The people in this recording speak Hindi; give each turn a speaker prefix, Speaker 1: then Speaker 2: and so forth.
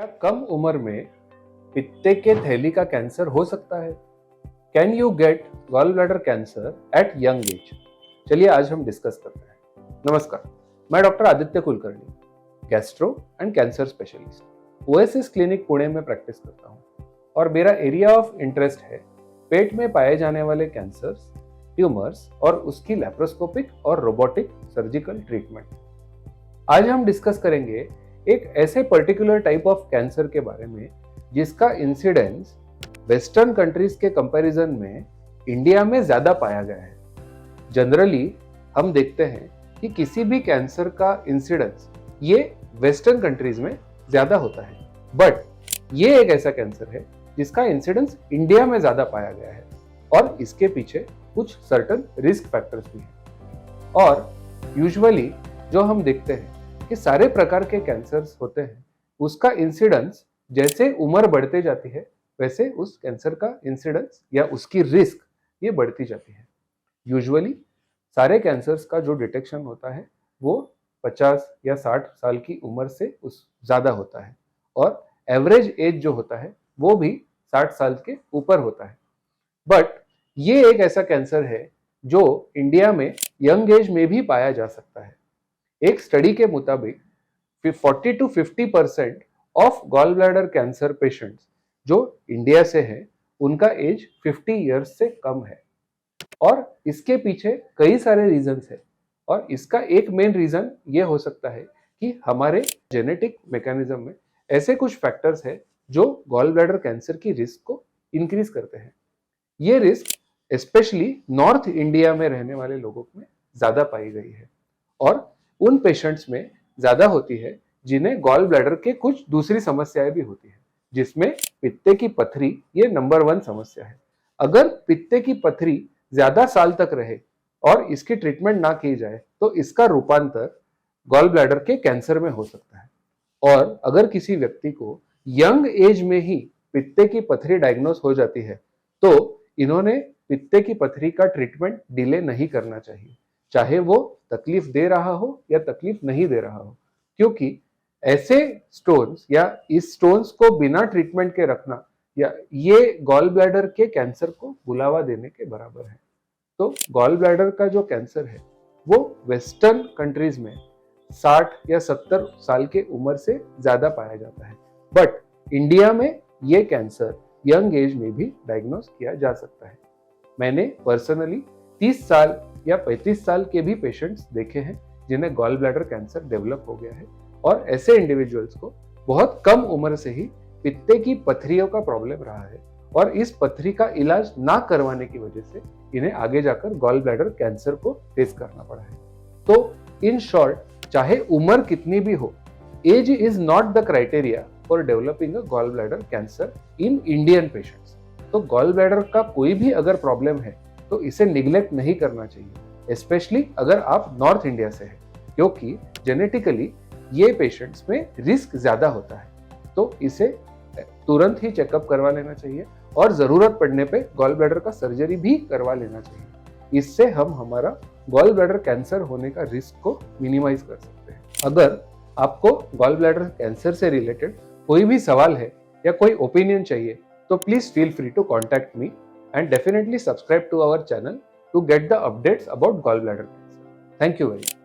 Speaker 1: क्या कम उम्र में पित्ते के थैली का कैंसर हो सकता है? Can you get gall bladder cancer at young age? चलिए आज हम डिस्कस करते हैं। नमस्कार, मैं doctor Aditya Kulkarni, gastro and cancer specialist, Oasis clinic Pune में प्रैक्टिस करता हूँ और मेरा एरिया ऑफ इंटरेस्ट है पेट में पाए जाने वाले कैंसर्स, ट्यूमर्स और उसकी लैप्रोस्कोपिक और रोबोटिक सर्जिकल ट्रीटमेंट। आज हम डिस्कस करेंगे एक ऐसे पर्टिकुलर टाइप ऑफ कैंसर के बारे में जिसका इंसिडेंस वेस्टर्न कंट्रीज के कंपैरिजन में इंडिया में ज्यादा पाया गया है। जनरली हम देखते हैं कि किसी भी कैंसर का इंसिडेंस ये वेस्टर्न कंट्रीज में ज्यादा होता है, बट ये एक ऐसा कैंसर है जिसका इंसिडेंस इंडिया में ज्यादा पाया गया है और इसके पीछे कुछ सर्टन रिस्क फैक्टर्स भी हैं। और यूजुअली जो हम देखते हैं कि सारे प्रकार के कैंसर्स होते हैं, उसका इंसिडेंस जैसे उम्र बढ़ते जाती है वैसे उस कैंसर का इंसिडेंस या उसकी रिस्क ये बढ़ती जाती है। यूजुअली सारे कैंसर्स का जो डिटेक्शन होता है वो 50 या 60 साल की उम्र से उस ज़्यादा होता है और एवरेज एज जो होता है वो भी 60 साल के ऊपर होता है। बट ये एक ऐसा कैंसर है जो इंडिया में यंग एज में भी पाया जा सकता है। एक स्टडी के मुताबिक 40 to 50% of gall bladder cancer patients जो इंडिया से हैं उनका एज 50 इयर्स से कम है और इसके पीछे कई सारे रीजंस है और इसका एक मेन रीजन ये हो सकता है कि हमारे जेनेटिक मैकेनिज्म में ऐसे कुछ फैक्टर्स है जो गॉल ब्लैडर कैंसर की रिस्क को इंक्रीज करते हैं। ये रिस्क स्पेशली नॉर्थ इंडिया में रहने वाले लोगों में ज्यादा पाई गई है और उन पेशेंट्स में ज्यादा होती है जिन्हें गॉल ब्लैडर के कुछ दूसरी समस्याएं भी होती है, जिसमें पित्ते की पथरी ये नंबर 1 समस्या है। अगर पित्ते की पथरी ज्यादा साल तक रहे और इसकी ट्रीटमेंट ना की जाए तो इसका रूपांतर गॉल ब्लैडर के कैंसर में हो सकता है। और अगर किसी व्यक्ति को यंग एज में ही पित्ते की पथरी डायग्नोस हो जाती है तो इन्होंने पित्ते की पथरी का ट्रीटमेंट डिले नहीं करना चाहिए, चाहे वो तकलीफ दे रहा हो या तकलीफ नहीं दे रहा हो, क्योंकि ऐसे स्टोन्स या इस स्टोन्स को बिना ट्रीटमेंट के रखना या ये गॉल ब्लैडर के कैंसर को बुलावा देने के बराबर है। तो गॉल ब्लैडर का जो कैंसर है वो वेस्टर्न कंट्रीज में 60 या 70 साल के उम्र से ज्यादा पाया जाता है, बट इंडिया में ये कैंसर यंग एज में भी डायग्नोस किया जा सकता है। मैंने पर्सनली 30 साल या 35 साल के भी पेशेंट्स देखे हैं जिन्हें गॉल ब्लैडर कैंसर डेवलप हो गया है और ऐसे इंडिविजुअल्स को बहुत कम उम्र से ही पित्ते की पथरियों का प्रॉब्लम रहा है और इस पथरी का इलाज ना करवाने की वजह से इन्हें आगे जाकर गॉल ब्लैडर कैंसर को फेस करना पड़ा है। तो इन शॉर्ट, चाहे उम्र कितनी भी हो, age is not the criteria for developing a gall bladder cancer in Indian patients. तो गॉल ब्लैडर का कोई भी अगर प्रॉब्लम है तो इसे निग्लेक्ट नहीं करना चाहिए, स्पेशली अगर आप नॉर्थ इंडिया से हैं, क्योंकि जेनेटिकली ये पेशेंट्स में रिस्क ज्यादा होता है। तो इसे तुरंत ही चेकअप करवा लेना चाहिए और जरूरत पड़ने पे गॉल ब्लैडर का सर्जरी भी करवा लेना चाहिए। इससे हम हमारा गॉल ब्लैडर कैंसर होने का रिस्क को मिनिमाइज कर सकते हैं। अगर आपको गॉल ब्लैडर कैंसर से रिलेटेड कोई भी सवाल है या कोई ओपिनियन चाहिए तो please feel free to contact me and definitely subscribe to our channel to get the updates about gallbladder cancer. Thank you very much.